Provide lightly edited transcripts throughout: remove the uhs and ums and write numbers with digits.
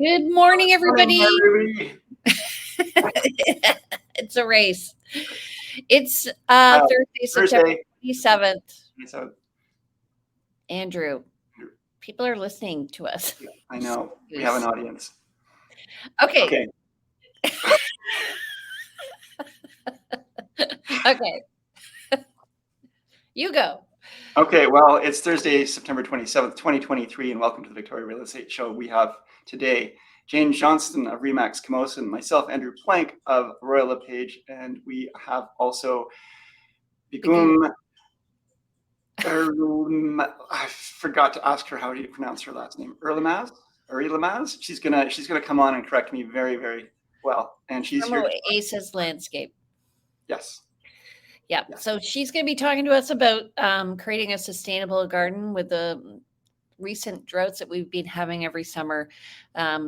Good morning, everybody. Morning, It's a race. It's Thursday, September Thursday. 27th. So, Andrew, people are listening to us. I know we have an audience. Okay. Okay. You go. Okay, well, it's Thursday, September 27th, 2023, and welcome to the Victoria Real Estate Show. We have today Jane Johnston of Remax Camosun, myself, Andrew Plank of Royal LePage, and we have also Begum. I forgot to ask her how do you pronounce her last name. Erlamaz. She's gonna come on and correct me very, very well. And she's here. Ace's Landscape. Yes. Yeah. So she's going to be talking to us about creating a sustainable garden with the recent droughts that we've been having every summer.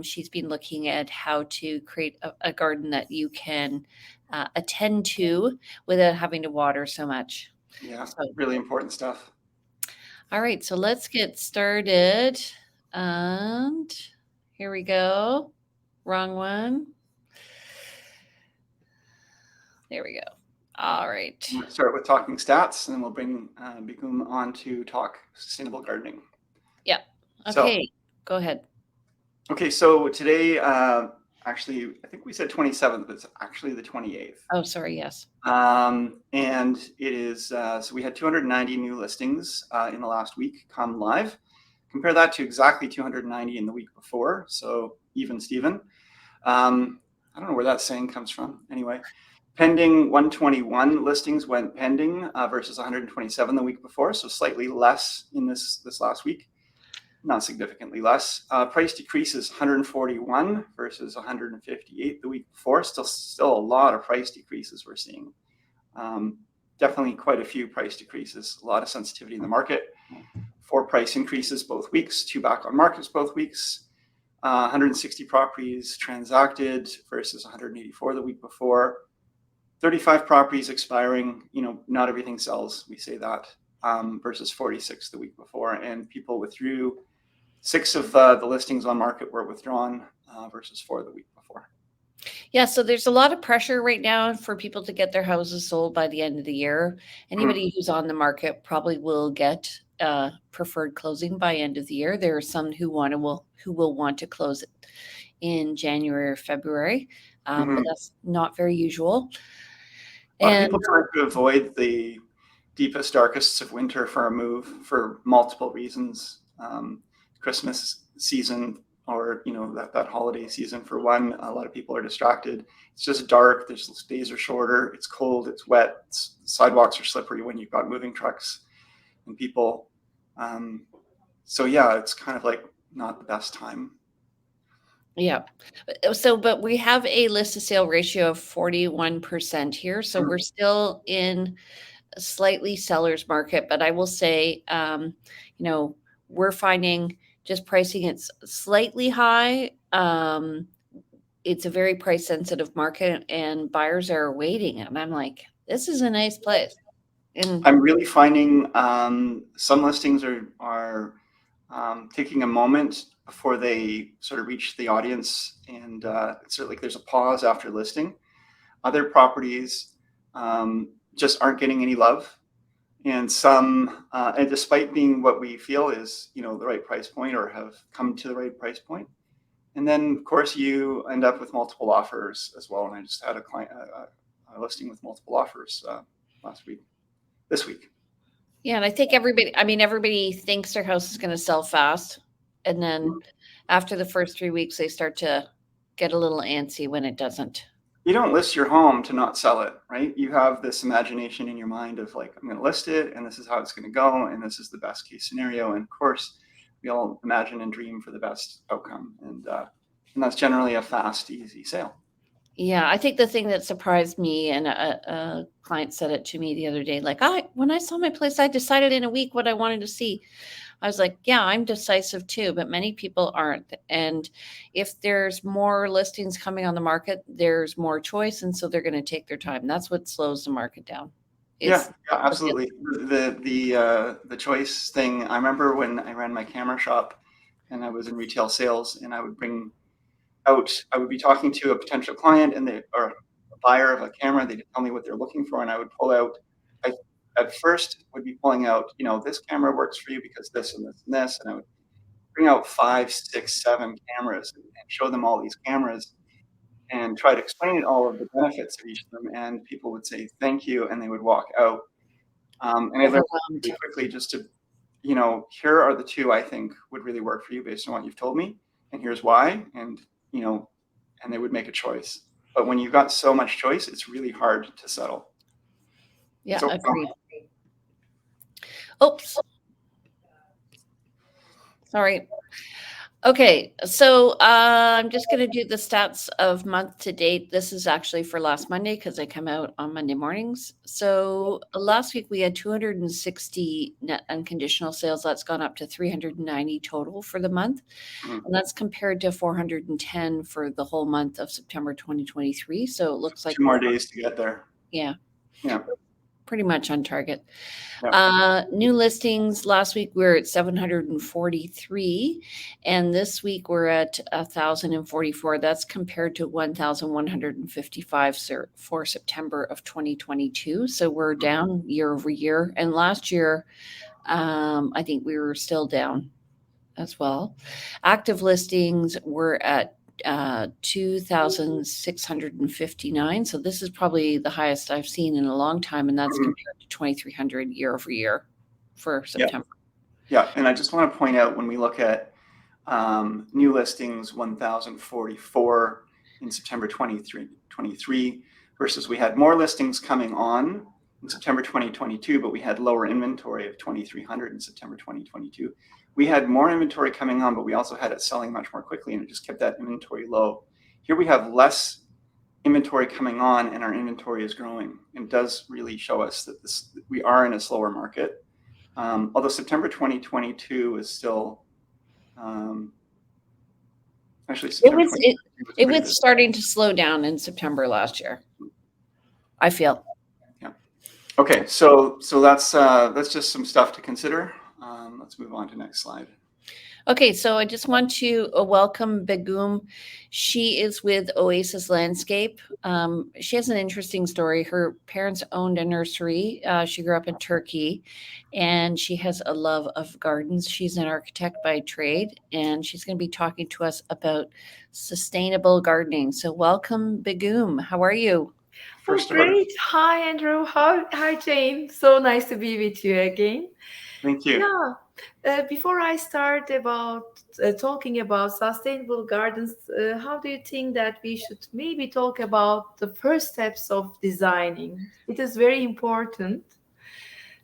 She's been looking at how to create a garden that you can attend to without having to water so much. Yeah, so, really important stuff. All right, so let's get started. And here we go. Wrong one. There we go. All right. We'll start with talking stats, and then we'll bring Begum on to talk sustainable gardening. Yeah. Okay. So, go ahead. Okay, so today, actually, I think we said 27th, but it's actually the 28th. Oh, sorry. Yes. And it is, so we had 290 new listings in the last week come live. Compare that to exactly 290 in the week before. So even Steven. I don't know where that saying comes from. Anyway, pending 121 listings went pending versus 127 the week before. So slightly less in this last week. Not significantly less. Price decreases 141 versus 158 the week before. Still a lot of price decreases we're seeing. Definitely quite a few price decreases. A lot of sensitivity in the market. 4 price increases both weeks. 2 back on markets both weeks. 160 properties transacted versus 184 the week before. 35 properties expiring. Not everything sells. We say that. Versus 46 the week before, and people withdrew. 6 of the listings on market were withdrawn versus 4 the week before. Yeah, so there's a lot of pressure right now for people to get their houses sold by the end of the year. Anybody who's on the market probably will get preferred closing by end of the year. There are some who will want to close it in January or February, but that's not very usual. And people try to avoid the deepest, darkest of winter for a move for multiple reasons. Christmas season, or that holiday season for one. A lot of people are distracted. It's just dark. The days are shorter. It's cold. It's wet. Sidewalks are slippery when you've got moving trucks and people. So yeah, it's kind of like not the best time. Yeah. So, but we have a list to sale ratio of 41% here. So we're still in a slightly seller's market, but I will say, we're finding just pricing it's slightly high. It's a very price sensitive market, and buyers are waiting. And I'm like, this is a nice place. And I'm really finding some listings are taking a moment before they sort of reach the audience, and it's sort of like there's a pause after listing. Other properties just aren't getting any love. And some, and despite being what we feel is, the right price point or have come to the right price point. And then, of course, you end up with multiple offers as well. And I just had a listing with multiple offers this week. Yeah, and I think everybody thinks their house is going to sell fast. And then after the first 3 weeks, they start to get a little antsy when it doesn't. You don't list your home to not sell it, right? You have this imagination in your mind of like, I'm going to list it and this is how it's going to go. And this is the best case scenario. And of course, we all imagine and dream for the best outcome. And that's generally a fast, easy sale. Yeah, I think the thing that surprised me, and a client said it to me the other day, like, when I saw my place, I decided in a week what I wanted to see. I was like, yeah, I'm decisive too, but many people aren't. And if there's more listings coming on the market, there's more choice. And so they're going to take their time. That's what slows the market down. Yeah, absolutely. The choice thing. I remember when I ran my camera shop and I was in retail sales, and I would bring out. I would be talking to a potential client or a buyer of a camera. They'd tell me what they're looking for, and I would pull out. I at first would be pulling out, this camera works for you because this and this and this, and I would bring out 5, 6, 7 cameras and show them all these cameras and try to explain all of the benefits of each of them. And people would say thank you, and they would walk out. And I learned Overwhelmed. pretty quickly just to, here are the two I think would really work for you based on what you've told me, and here's why. And and they would make a choice. But when you've got so much choice, it's really hard to settle. Yeah, So, agreed. Oops. Sorry. Okay, so I'm just going to do the stats of month to date. This is actually for last Monday because I come out on Monday mornings. So last week we had 260 net unconditional sales. That's gone up to 390 total for the month. And that's compared to 410 for the whole month of September 2023. So it looks like 2 more days to get there. Yeah. Yeah. Pretty much on target. Yeah. New listings last week we were at 743, and this week we're at 1,044. That's compared to 1,155 for September of 2022. So we're down year over year. And last year, I think we were still down as well. Active listings were at 2,659. So this is probably the highest I've seen in a long time, and that's compared to 2,300 year over year for September. Yeah, and I just want to point out when we look at new listings, 1,044 in September 2023 versus we had more listings coming on in September 2022, but we had lower inventory of 2,300 in September 2022. We had more inventory coming on, but we also had it selling much more quickly, and it just kept that inventory low. Here we have less inventory coming on, and our inventory is growing. It does really show us that we are in a slower market. Although September 2022 is still, actually September it was starting to slow down in September last year, I feel. Yeah. Okay, so that's just some stuff to consider. Let's move on to next slide. Okay, so I just want to welcome Begum. She is with Oasis Landscape. She has an interesting story. Her parents owned a nursery. She grew up in Turkey, and she has a love of gardens. She's an architect by trade, and she's going to be talking to us about sustainable gardening. So welcome, Begum. How are you? Oh, great. Hi, Andrew. Hi, Jane. So nice to be with you again. Thank you. Yeah. Before I start about talking about sustainable gardens, how do you think that we should maybe talk about the first steps of designing? It is very important.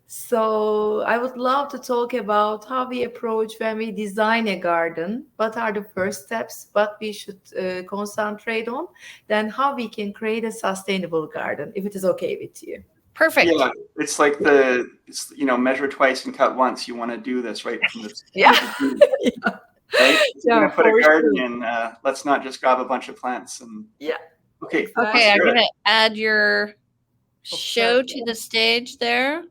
So I would love to talk about how we approach when we design a garden. What are the first steps? What we should concentrate on? Then how we can create a sustainable garden, if it is okay with you. Perfect. Yeah, it's like measure twice and cut once. You want to do this right from the beginning, right? You're going to put a garden in. Let's not just grab a bunch of plants and. Yeah. Okay. Okay, I'm going to add your show to the stage there.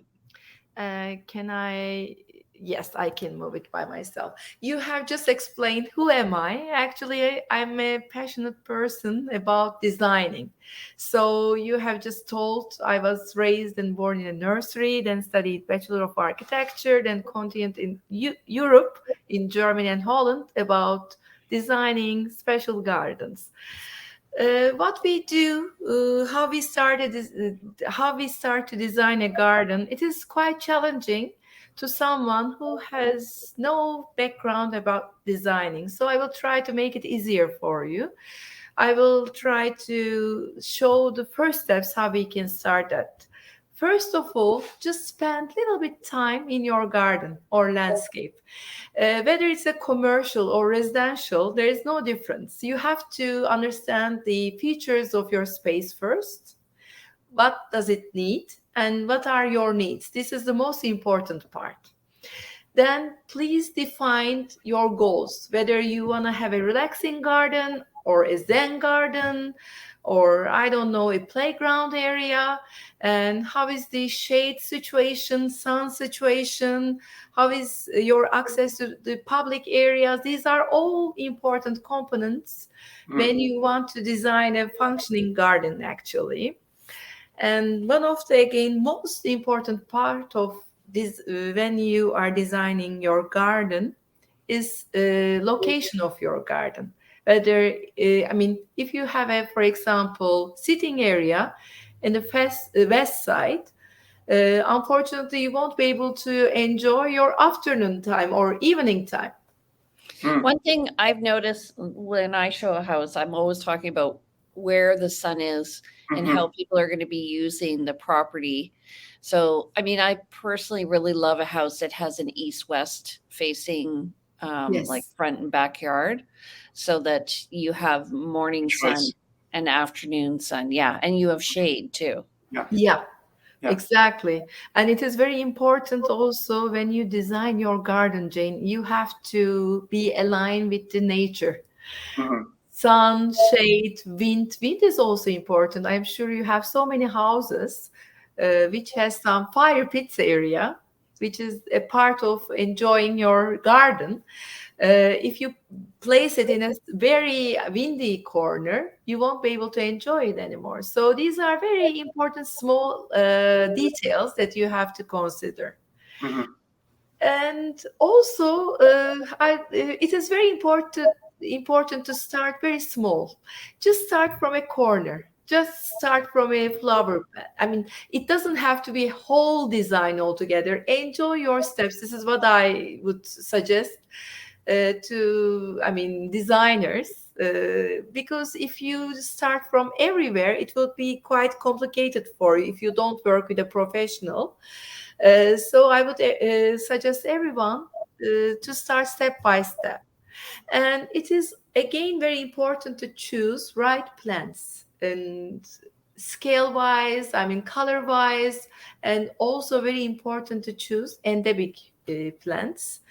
Can I? Yes, I can move it by myself. You have just explained who am I. Actually, I'm a passionate person about designing. So you have just told I was raised and born in a nursery, then studied Bachelor of Architecture, then continued in Europe, in Germany and Holland, about designing special gardens. What we do, how we start to design a garden, it is quite challenging to someone who has no background about designing. So I will try to make it easier for you. I will try to show the first steps how we can start that. First of all, just spend a little bit time in your garden or landscape. Whether it's a commercial or residential, there is no difference. You have to understand the features of your space first. What does it need? And what are your needs? This is the most important part. Then please define your goals, whether you want to have a relaxing garden or a Zen garden or I don't know, a playground area, and how is the shade situation, sun situation, how is your access to the public areas. These are all important components when you want to design a functioning garden, actually. And one of the, again, most important part of this, when you are designing your garden, is location of your garden. Whether I mean, if you have a, for example, sitting area in the west side, unfortunately you won't be able to enjoy your afternoon time or evening time. One thing I've noticed when I show a house, I'm always talking about where the sun is and how people are going to be using the property. So, I mean, I personally really love a house that has an east-west facing, like Yes. front and backyard, so that you have morning sun Choice. and afternoon sun. Yeah, and you have shade too. Yeah. Yeah. Yeah. Exactly. And it is very important also when you design your garden, Jane, you have to be aligned with the nature. Mhm. Sun, shade, wind. Wind is also important. I'm sure you have so many houses which has some fire pits area, which is a part of enjoying your garden. If you place it in a very windy corner, you won't be able to enjoy it anymore. So these are very important small details that you have to consider. Mhm. And also, it is very important to start very small. Just start from a corner. Just start from a flower. I mean, it doesn't have to be a whole design altogether. Enjoy your steps. This is what I would suggest to, I mean, designers. Because if you start from everywhere, it will be quite complicated for you if you don't work with a professional. So I would suggest everyone to start step by step. And it is again very important to choose right plants, and scale wise, I mean color wise, and also very important to choose endemic plants.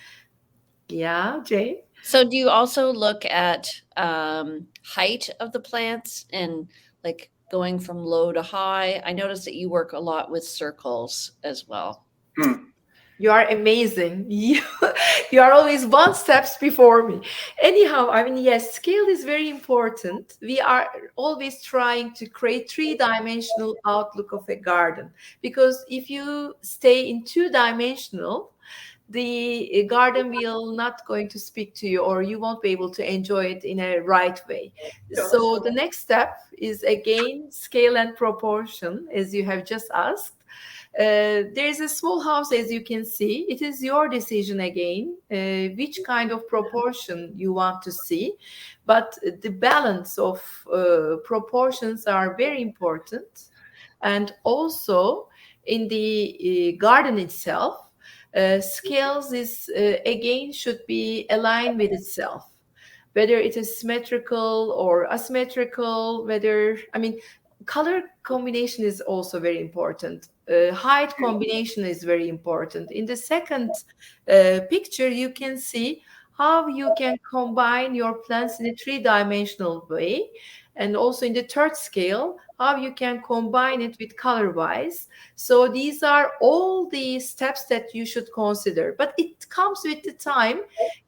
Yeah, Jay. So do you also look at height of the plants and like going from low to high? I noticed that you work a lot with circles as well. Mm. You are amazing. You are always one steps before me. Anyhow, I mean, yes, scale is very important. We are always trying to create three-dimensional outlook of a garden, because if you stay in two-dimensional, the garden will not going to speak to you, or you won't be able to enjoy it in a right way. So the next step is again scale and proportion, as you have just asked. There is a small house, as you can see. It is your decision again, which kind of proportion you want to see. But the balance of proportions are very important. And also in the garden itself, scales is again should be aligned with itself, whether it is symmetrical or asymmetrical, whether, I mean, color combination is also very important. Height combination is very important. In the second picture, you can see how you can combine your plants in a three-dimensional way. And also in the third scale, how you can combine it with color wise. So these are all the steps that you should consider. But it comes with the time.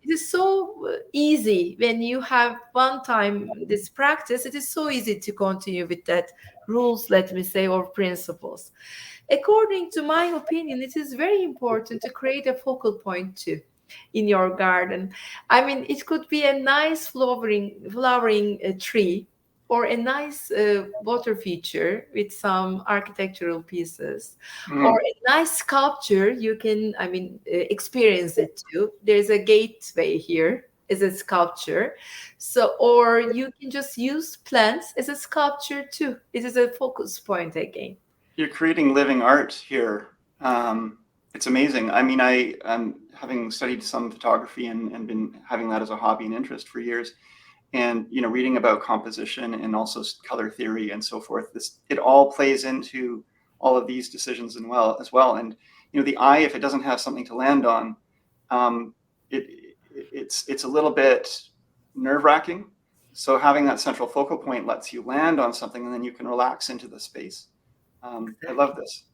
It is so easy when you have one time this practice. It is so easy to continue with that rules, let me say, or principles. According to my opinion, it is very important to create a focal point too in your garden. I mean, it could be a nice flowering tree, or a nice water feature with some architectural pieces, or Mm. a nice sculpture. You can, I mean, experience it too. There's a gateway here as a sculpture. So, or you can just use plants as a sculpture too. It is a focus point again. You're creating living art here. It's amazing. I mean, having studied some photography and been having that as a hobby and interest for years, and reading about composition and also color theory and so forth. It all plays into all of these decisions as well. And the eye, if it doesn't have something to land on, um, it's a little bit nerve wracking. So having that central focal point lets you land on something, and then you can relax into the space. I love this.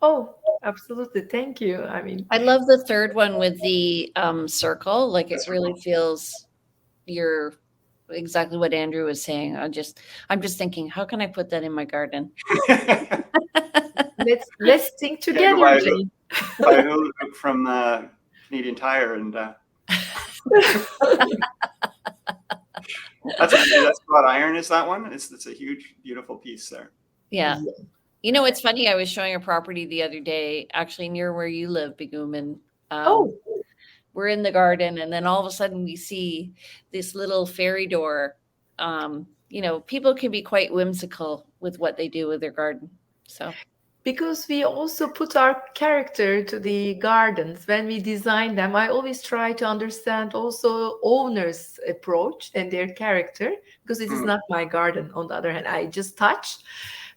Oh, absolutely. Thank you. I mean, I love the third one with the circle. Like it really Circle. feels you're exactly what Andrew was saying. I'm just thinking, how can I put that in my garden? let's think Yeah, go together, Jane. buy a hula hoop from Canadian Tire, and that's wrought iron. Is that one? It's a huge, beautiful piece there. Yeah. Yeah. You know, it's funny. I was showing a property the other day, actually near where you live, Begum, and Oh, we're in the garden, and then all of a sudden we see this little fairy door. You know, people can be quite whimsical with what they do with their garden. So because we also put our character to the gardens when we design them. I always try to understand also owners' approach and their character, because it is Mm. not my garden. On the other hand, I just touch,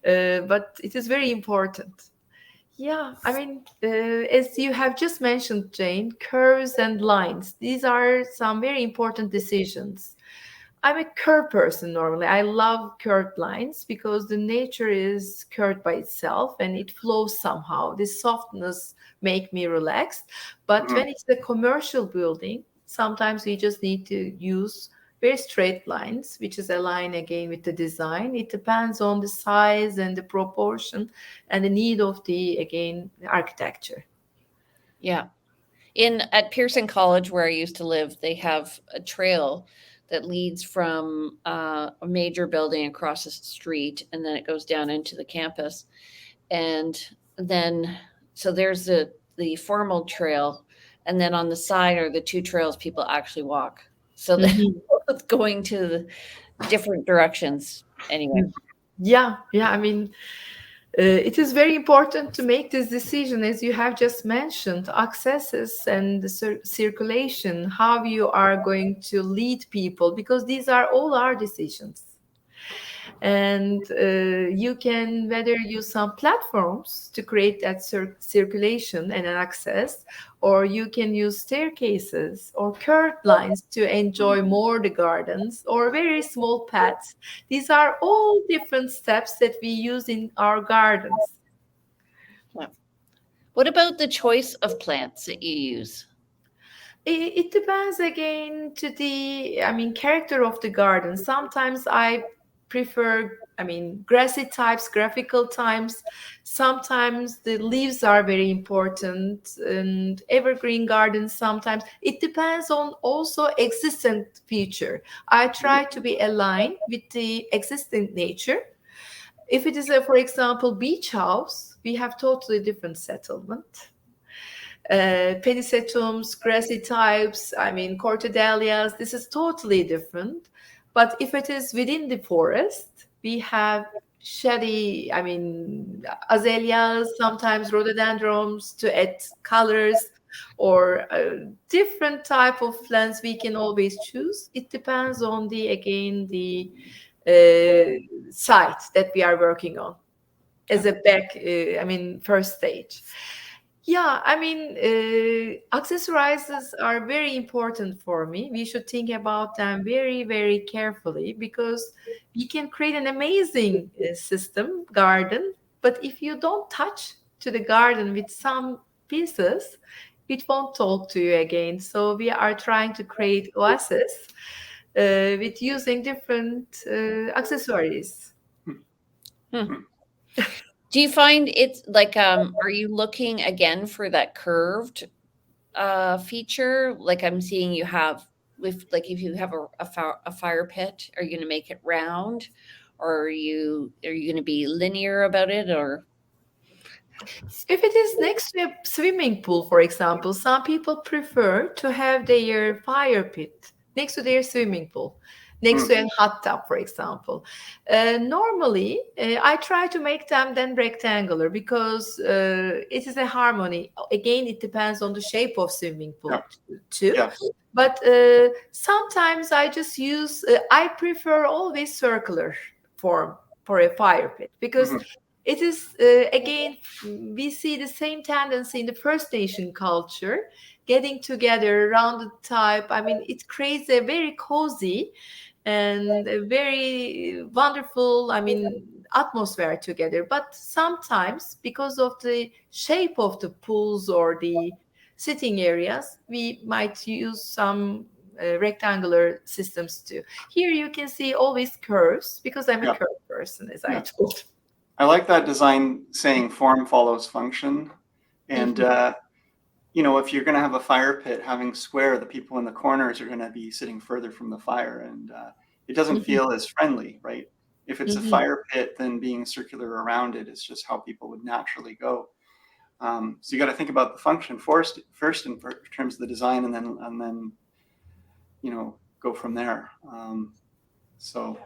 but it is very important. Yeah, I mean, as you have just mentioned, Jane, curves and lines, these are some very important decisions. I'm a curve person normally. I love curved lines because the nature is curved by itself and it flows somehow. This softness make me relaxed. But Mhm. when it's a commercial building, sometimes we just need to use very straight lines, which is align again with the design. It depends on the size and the proportion and the need of the again architecture. yeah, in at Pearson College, where I used to live, they have a trail that leads from a major building across the street, and then it goes down into the campus. And then, so there's the formal trail, and then on the side are the two trails people actually walk. So they're Mhm. both going to the different directions. Anyway, Yeah, yeah. I mean, it is very important to make this decision, as you have just mentioned, accesses and the circulation, how you are going to lead people, because these are all our decisions. And you can whether use some platforms to create that circulation and an access, or you can use staircases or curved lines to enjoy more the gardens, or very small paths. These are all different steps that we use in our gardens. yeah. What about the choice of plants that you use? It depends again to the, I mean, character of the garden. Sometimes I prefer, I mean, grassy types, graphical types. Sometimes the leaves are very important, and evergreen gardens sometimes. It depends on also existent feature. I try to be aligned with the existing nature. If it is a, for example, beach house, we have totally different settlement. Pennisetums, grassy types, I mean, cortadillas, this is totally different. But if it is within the forest, we have shady, I mean, azaleas, sometimes rhododendrons to add colors, or different type of plants we can always choose. It depends on the, again, the site that we are working on as a back, I mean, first stage. Yeah, I mean, accessorizes are very important for me. We should think about them very, very carefully, because we can create an amazing system, garden. But if you don't touch to the garden with some pieces, it won't talk to you again. So we are trying to create oasis with using different accessories. Hmm. Do you find it's like are you looking again for that curved feature? Like I'm seeing you have with like if you have a fire pit, are you going to make it round, or are you going to be linear about it, or If it is next to a swimming pool, for example, some people prefer to have their fire pit next to their swimming pool, next to Mm. a hot tub, for example. Normally, I try to make them then rectangular, because it is a harmony. Again, it depends on the shape of swimming Yeah. pool too. Yeah. But sometimes I just use, I prefer always circular form for a fire pit, because Mhm. it is, again, we see the same tendency in the First Nation culture, getting together around the type. I mean, it creates a very cozy and a very wonderful, I mean, atmosphere together. But sometimes, because of the shape of the pools or the sitting areas, we might use some rectangular systems too. Here you can see always curves because I'm a Yeah. curve person, as I Yeah. told. I like that design saying form follows function. And, if you're going to have a fire pit, having square, the people in the corners are going to be sitting further from the fire, and it doesn't Mhm, feel as friendly, right? If it's a mhm. fire pit, then being circular around it is just how people would naturally go. So you got to think about the function first in terms of the design, and then go from there. So yeah,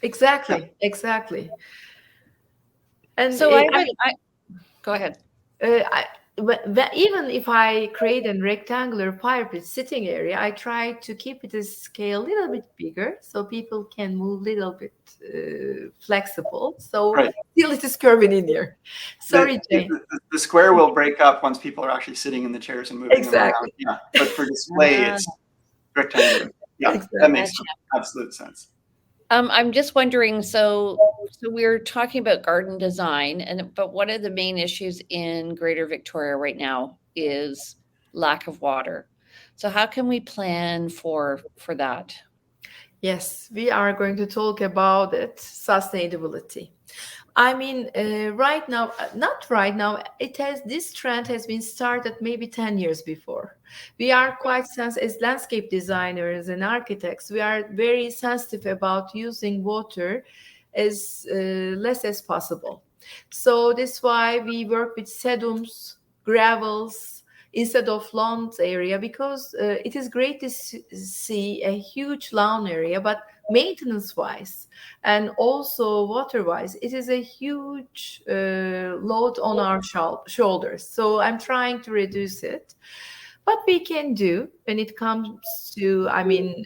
Exactly, exactly. And So I I would, I go ahead. I, even if I create a rectangular fire pit sitting area, I try to keep it a scale a little bit bigger so people can move a little bit flexible. So right. still it is curving in here. The, Sorry, Jane. the square will break up once people are actually sitting in the chairs and moving them around. Exactly. Yeah, but for display, Ah, it's rectangular. Yeah, that Exactly. makes gotcha. absolute sense. I'm just wondering, so we're talking about garden design, but one of the main issues in Greater Victoria right now is lack of water. So how can we plan for that? Yes, we are going to talk about it, sustainability. I mean, right now, not right now, this trend has been started maybe 10 years before. We are quite sensitive, as landscape designers and architects, we are very sensitive about using water as less as possible. So that's why we work with sedums, gravels, instead of lawns area, because it is great to see a huge lawn area, but maintenance wise and also water wise it is a huge load on our shoulders, so I'm trying to reduce it. What we can do when it comes to, I mean,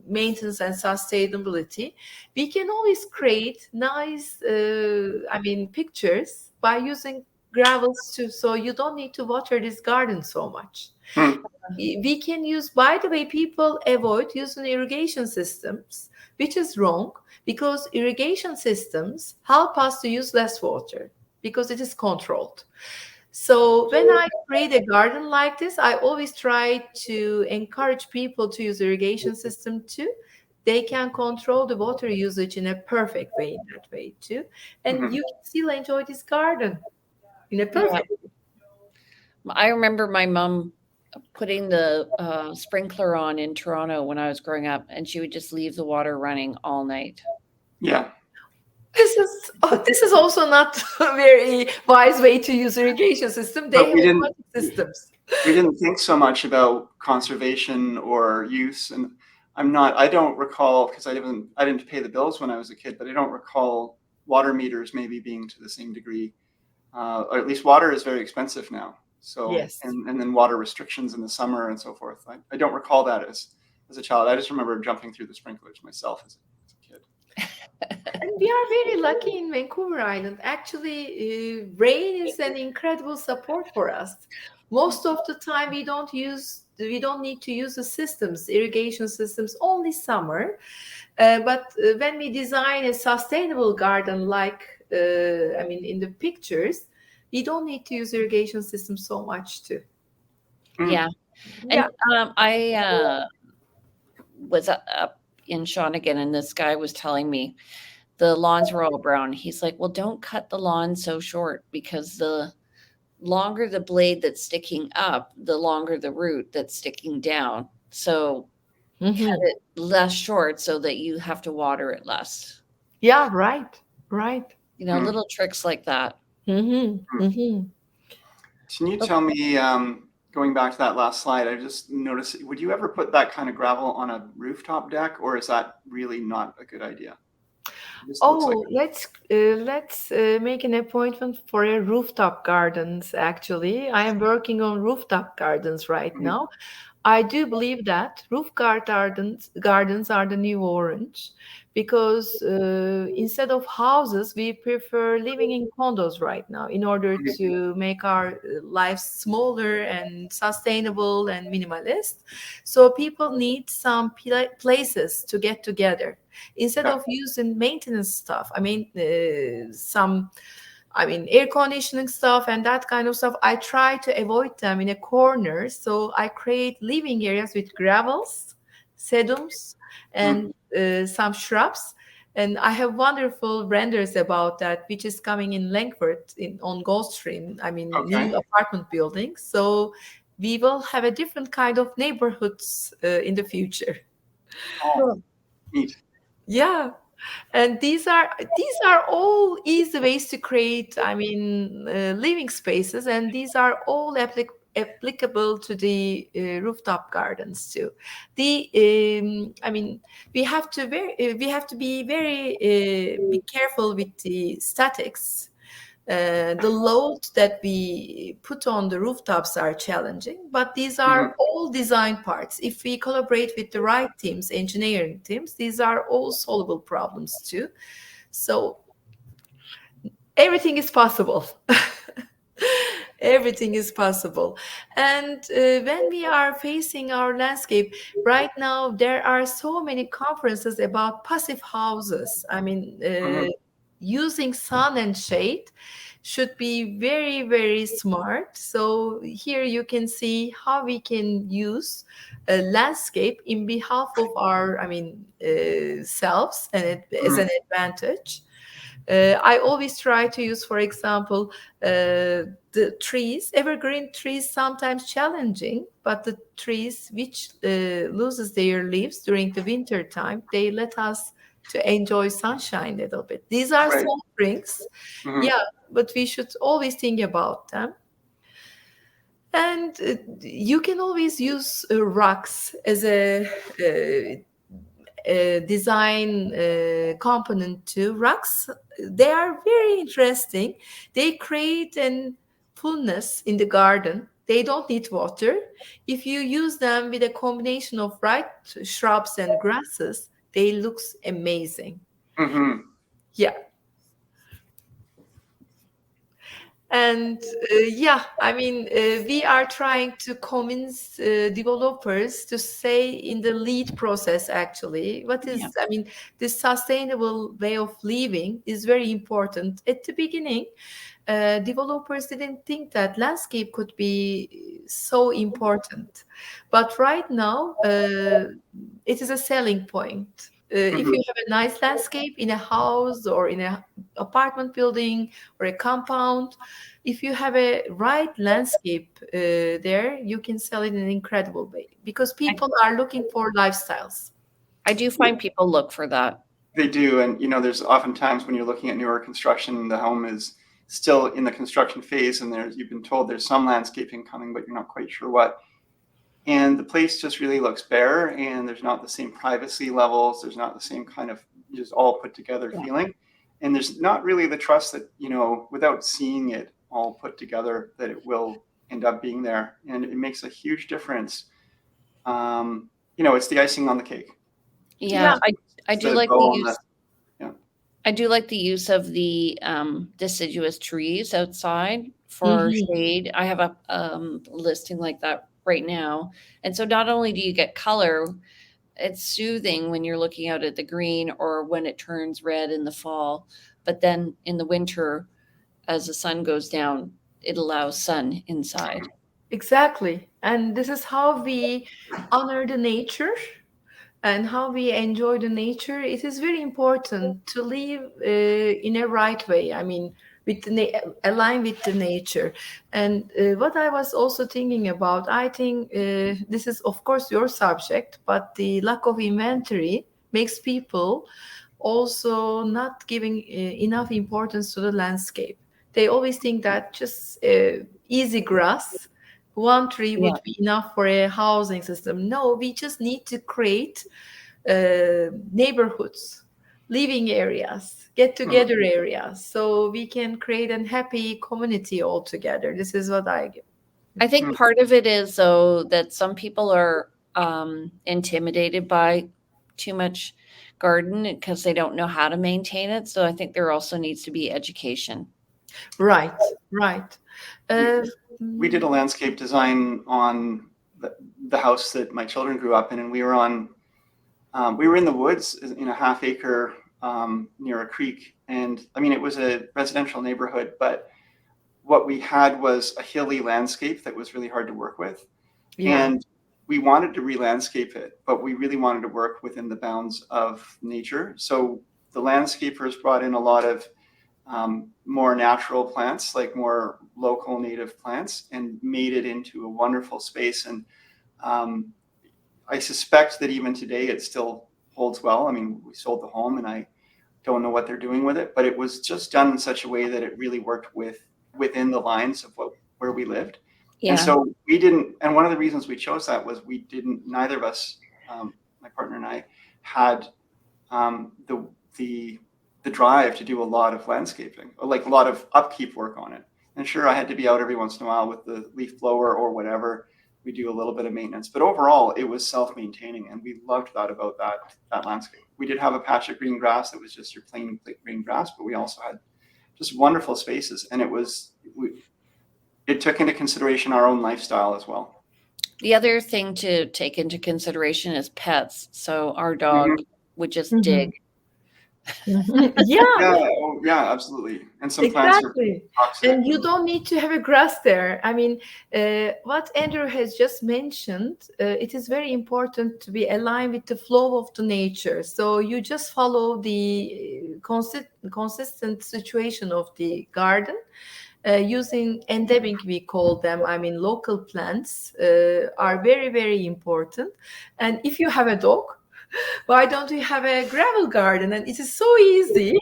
maintenance and sustainability, we can always create nice, I mean, pictures by using gravels too, so you don't need to water this garden so much. Hmm. We can use, by the way, people avoid using irrigation systems, which is wrong, because irrigation systems help us to use less water because it is controlled. So when I create a garden like this, I always try to encourage people to use irrigation system too. They can control the water usage in a perfect way in that way too, and Mhm. you can still enjoy this garden in a Yeah. perfect. I remember my mom putting the sprinkler on in Toronto when I was growing up, and she would just leave the water running all night. Yeah, This is also not a very wise way to use irrigation system. They but have we didn't automatic systems. we didn't think so much about conservation or use. And I don't recall, because I didn't pay the bills when I was a kid, but I don't recall water meters maybe being to the same degree, or at least water is very expensive now. So, Yes. and then water restrictions in the summer and so forth. I don't recall that as a child. I just remember jumping through the sprinklers myself as a kid. And we are very lucky in Vancouver Island. Actually, rain is an incredible support for us. Most of the time, we don't need to use the systems, irrigation systems, only summer. But when we design a sustainable garden, like I mean, in the pictures, we don't need to use irrigation systems so much too. Mm. Yeah. Yeah. And I was up in Shawnigan, and this guy was telling me the lawns were all brown. He's like, "Well, don't cut the lawn so short because the longer the blade that's sticking up, the longer the root that's sticking down. So cut Mhm. it less short so that you have to water it less." Yeah. Right. Right. Mm. Little tricks like that. Mm-hmm. Mm. Mm-hmm. Can you Oh, tell me, going back to that last slide, I just noticed, would you ever put that kind of gravel on a rooftop deck, or is that really not a good idea? It just looks like, Oh, let's make an appointment for a rooftop gardens. Actually, I am working on rooftop gardens right Mhm. now. I do believe that gardens are the new orange because instead of houses, we prefer living in condos right now in order to make our lives smaller and sustainable and minimalist. So people need some places to get together instead Yeah. of using maintenance stuff. Air conditioning stuff and that kind of stuff. I try to avoid them in a corner. So I create living areas with gravels, sedums, Mm. and some shrubs. And I have wonderful renders about that, which is coming in Langford on Gulfstream. Okay. New apartment buildings. So we will have a different kind of neighborhoods in the future. Oh, Cool. neat. Yeah. And these are all easy ways to create living spaces, and these are all applicable to the rooftop gardens too. The I mean we have to be very be careful with the statics. The load that we put on the rooftops are challenging, but these Hmm. are all design parts. If we collaborate with the right teams, engineering teams, these are all solvable problems too. So everything is possible. Everything is possible. And when we are facing our landscape, right now, there are so many conferences about passive houses. Hmm. Using sun and shade should be very, very smart. So here you can see how we can use a landscape in behalf of our, selves and as Hmm. an advantage. I always try to use, for example, the trees, evergreen trees, sometimes challenging, but the trees which loses their leaves during the winter time, they let us to enjoy sunshine a little bit. These are Right. small things, Hmm. yeah, but we should always think about them. And you can always use rocks as a design component to rocks. They are very interesting. They create an fullness in the garden. They don't need water. If you use them with a combination of right shrubs and grasses, they looks amazing. Hmm. Yeah. And we are trying to convince developers to stay in the lead process. Actually, Yeah. this sustainable way of living is very important. At the beginning, developers didn't think that landscape could be so important, but right now it is a selling point. If Hmm. you have a nice landscape in a house or in a apartment building or a compound, if you have a right landscape there, you can sell it in an incredible way because I, people are looking for lifestyles. I do find people look for that. They do, and there's often times when you're looking at newer construction, the home is still in the construction phase, and you've been told there's some landscaping coming, but you're not quite sure what. And the place just really looks bare, and there's not the same privacy levels. There's not the same kind of just all put together Yeah. feeling, and there's not really the trust that without seeing it all put together that it will end up being there, and it makes a huge difference. It's the icing on the cake. Yeah. Yeah, I It's do the like the bow on the use yeah. I do like the use of the deciduous trees outside for Mhm. shade. I have a listing like that right now. And so not only do you get color, it's soothing when you're looking out at the green or when it turns red in the fall, but then in the winter as the sun goes down, it allows sun inside. Exactly. And this is how we honor the nature and how we enjoy the nature. It is very important to live in a right way. With align with the nature. And what I was also thinking about, I think this is of course your subject, but the lack of inventory makes people also not giving enough importance to the landscape. They always think that just easy grass, one tree Yeah. would be enough for a housing system. No, we just need to create neighborhoods, living areas, get Mhm. together areas, so we can create a happy community all together. This is what I give. I think part of it is, though, that some people are intimidated by too much garden because they don't know how to maintain it. So I think there also needs to be education. Right, right. Uh, We did a landscape design on the house that my children grew up in, and we were in the woods in a half acre near a creek. And I mean, it was a residential neighborhood, but what we had was a hilly landscape that was really hard to work with. yeah, And we wanted to re-landscape it, but we really wanted to work within the bounds of nature. So the landscapers brought in a lot of more natural plants, like more local native plants, and made it into a wonderful space. And um, I suspect that even today it still holds well. I mean, we sold the home, and I don't know what they're doing with it, but it was just done in such a way that it really worked within the lines of where we lived. And Yeah. so we didn't, and one of the reasons we chose that was neither of us, my partner and I, had the the drive to do a lot of landscaping, or like a lot of upkeep work on it. And sure, I had to be out every once in a while with the leaf blower or whatever. We do a little bit of maintenance, but overall it was self-maintaining, and we loved that about that landscape. We did have a patch of green grass that was just your plain green grass, but we also had just wonderful spaces, and it took into consideration our own lifestyle as well. The other thing to take into consideration is pets. So our dog would just Mhm. dig. Yeah, Yeah, absolutely. And some plants are exactly. toxic. And you don't need to have a grass there. I mean, what Andrew has just mentioned, it is very important to be aligned with the flow of the nature. So you just follow the consistent situation of the garden. Using endemic, we call them, I mean, local plants are very, very important. And if you have a dog, why don't you have a gravel garden? And it is so easy.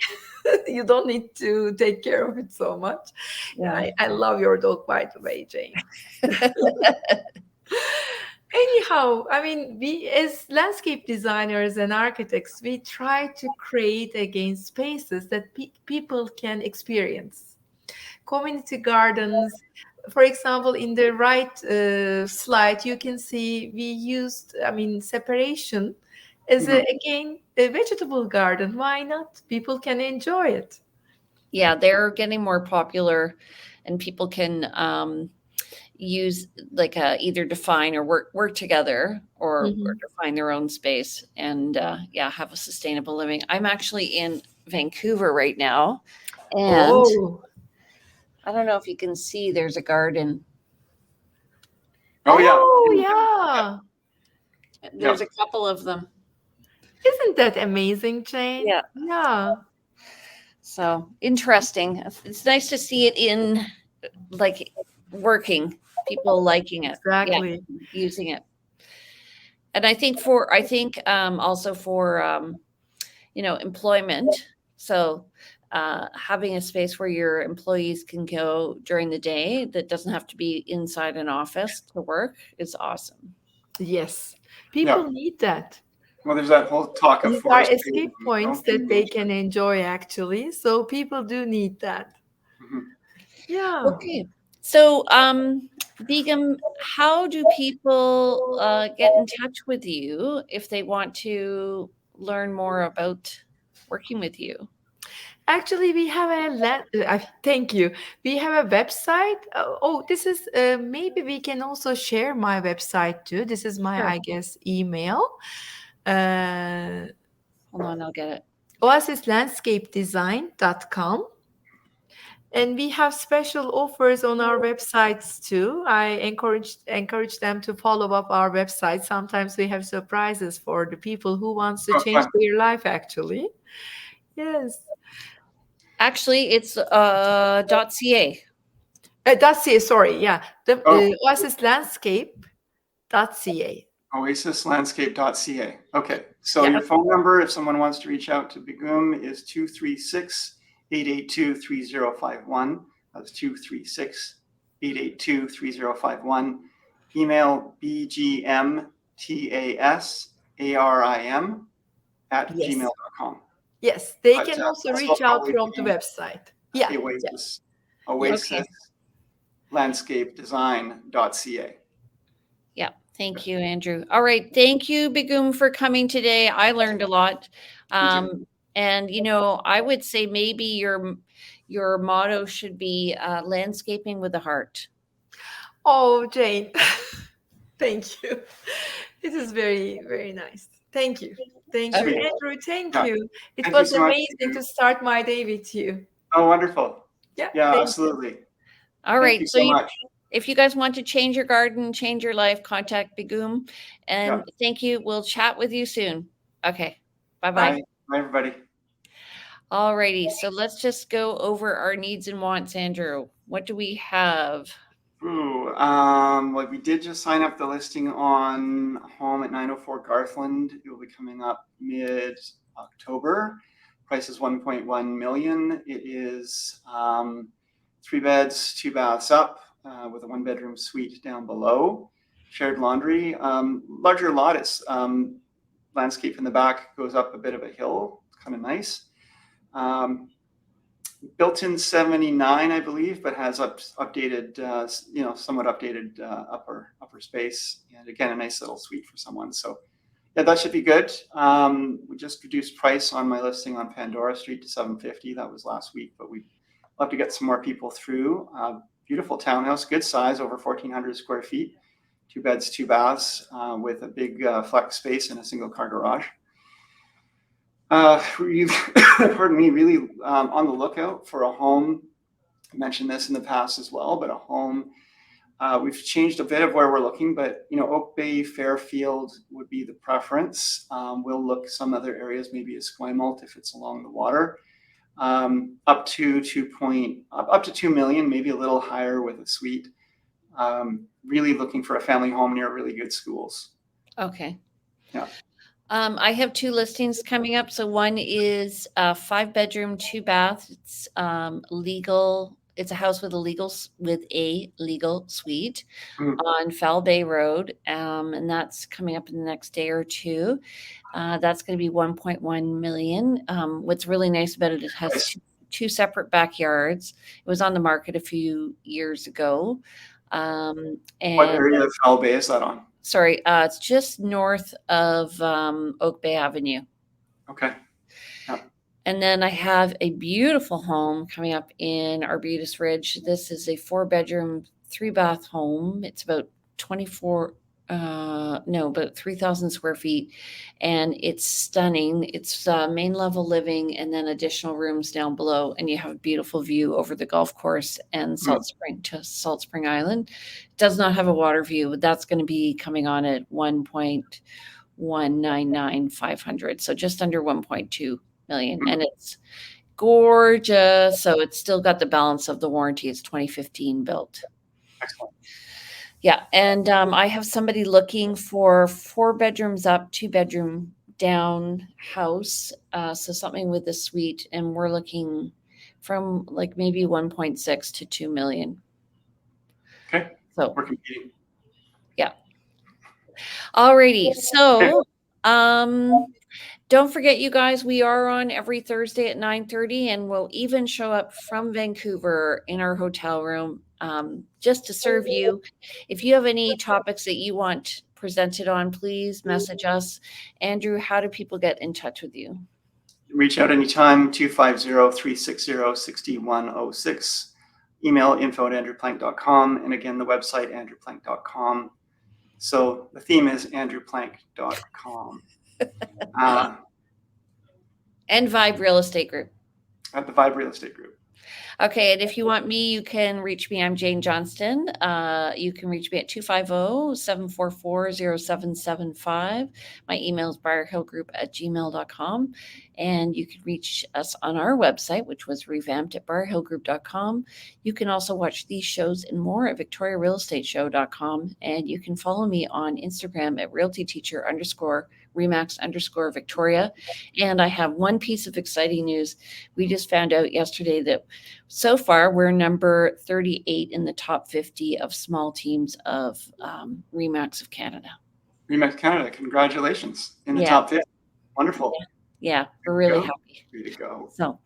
You don't need to take care of it so much. Yeah. I love your dog, by the way, Jane. Anyhow, I mean, we as landscape designers and architects, we try to create again spaces that people can experience. Community gardens, for example, in the right slide, you can see we used, I mean, separation as again a vegetable garden. Why not? People can enjoy it. Yeah, they're getting more popular, and people can use like either define or work together, or Mhm. define their own space, and yeah, have a sustainable living. I'm actually in Vancouver right now, and Oh, I don't know if you can see, there's a garden. Oh yeah. oh, yeah. There's Yeah. a couple of them. Isn't that amazing, Jane? Yeah. Yeah, So interesting. It's nice to see it in like working, people liking it. Yeah, exactly. using it. And I think also for employment. So having a space where your employees can go during the day that doesn't have to be inside an office to work is awesome. Yes, Yeah. people need that. Well, there's that whole talk of These are forest escape points in that they nature. can enjoy, actually. So people do need that. Mhm. Yeah. Okay. So, Begum, how do people get in touch with you if they want to learn more about working with you? Actually, we have thank you. We have a website. This is maybe we can also share my website too. This is my, Sure. I guess, email. Uh, Hold on, I'll get it. oasislandscapedesign.com. And we have special offers on our websites too. I encourage them to follow up our website. Sometimes we have surprises for the people who wants to change Okay. their life, actually. Yes. Actually, it's .ca. .ca, sorry, yeah. The Oh, oasislandscape.ca. oasislandscape.ca. Okay. So Yeah. your phone number, if someone wants to reach out to Begum, is 236-882-3051. That's 236-882-3051. Email Yes. bgmtarim@gmail.com. Yes, they But can also this will reach out probably from the be website. Yeah. Oasis. Okay. Oasis landscapedesign.ca. Yeah. Thank you, Andrew. All right. Thank you, Begum, for coming today. I learned a lot. And, I would say maybe your motto should be landscaping with a heart. Oh, Jane, thank you. This is very, very nice. Thank you. Thank you, Sweet. Andrew. Thank Yeah. you. It Thank you was so much. amazing to start my day with you. Oh, wonderful. Yeah. Yeah, Thank absolutely. All Thank right. you So so much. if you guys want to change your garden, change your life, contact Begum. And thank you. We'll chat with you soon. Okay. Bye-bye. Bye. Bye, everybody. All righty. So let's just go over our needs and wants, Andrew. What do we have? Ooh, well, we did just sign up the listing on home at 904 Garthland. It will be coming up mid-October. Price is 1.1 million. It is 3 beds, 2 baths up, with a 1-bedroom suite down below. Shared laundry. Larger lot. It's landscape in the back, goes up a bit of a hill. It's kind of nice. Built in 79, I believe, but has updated, somewhat updated upper space. And again, a nice little suite for someone. So yeah, that should be good. We just reduced price on my listing on Pandora Street to $750. That was last week, but we'd love to get some more people through. Beautiful townhouse, good size, over 1,400 square feet, 2 beds, 2 baths, with a big flex space and a single car garage. Pardon me, really on the lookout for a home. I mentioned this in the past as well, but a home. We've changed a bit of where we're looking, but Oak Bay, Fairfield would be the preference. We'll look some other areas, maybe Esquimalt if it's along the water. Up to 2 million, maybe a little higher with a suite. Really looking for a family home near really good schools. Okay. Yeah. I have 2 listings coming up. So one is a 5-bedroom, 2 bath. It's legal. It's a house with a legal suite on Foul Bay Road, and that's coming up in the next day or two. That's going to be 1.1 million. What's really nice about it has two separate backyards. It was on the market a few years ago. And what area of Foul Bay is that on? Sorry, it's just north of Oak Bay Avenue. Okay. Yeah. And then I have a beautiful home coming up in Arbutus Ridge. This is a 4-bedroom, 3-bath home. It's about 3,000 square feet. And it's stunning. It's main level living and then additional rooms down below. And you have a beautiful view over the golf course and Salt Spring Island. It does not have a water view. That's going to be coming on at 1.199,500. So just under 1.2 million. And it's gorgeous. So it's still got the balance of the warranty. It's 2015 built. Excellent. Yeah. And I have somebody looking for 4 bedrooms up, 2-bedroom down house. So something with a suite. And we're looking from like maybe 1.6 to 2 million. Okay. So we're competing. Yeah. Alrighty. So don't forget, you guys, we are on every Thursday at 9:30, and we'll even show up from Vancouver in our hotel room just to serve you. If you have any topics that you want presented on, please message us. Andrew, how do people get in touch with you? Reach out anytime, 250-360-6106. Email info@andrewplank.com. And again, the website, andrewplank.com. So the theme is andrewplank.com. And Vibe Real Estate Group. At the Vibe Real Estate Group. Okay, and if you want me, you can reach me. I'm Jane Johnston. You can reach me at 250-744-0775. My email is briarhillgroup@gmail.com. And you can reach us on our website, which was revamped at briarhillgroup.com. You can also watch these shows and more at victoriarealestateshow.com. And you can follow me on Instagram at realtyteacher_Remax_Victoria. And I have one piece of exciting news. We just found out yesterday that so far we're number 38 in the top 50 of small teams of Remax of Canada. Remax Canada, congratulations in the top 50. Wonderful. Yeah, we're really happy. Way to go. So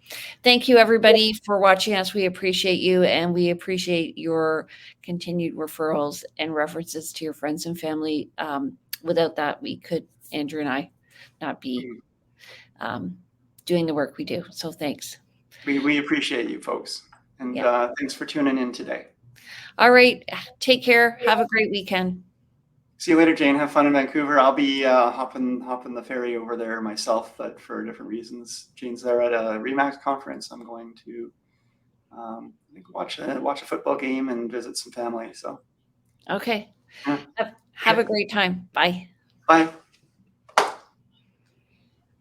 thank you, everybody, for watching us. We appreciate you, and we appreciate your continued referrals and references to your friends and family. Without that, Andrew and I, not be doing the work we do. So thanks. We appreciate you folks. And thanks for tuning in today. All right. Take care. Have a great weekend. See you later, Jane. Have fun in Vancouver. I'll be hopping the ferry over there myself, but for different reasons. Jane's there at a REMAX conference. I'm going to I think watch a football game and visit some family. So okay. Yeah. Have a great time. Bye. Bye.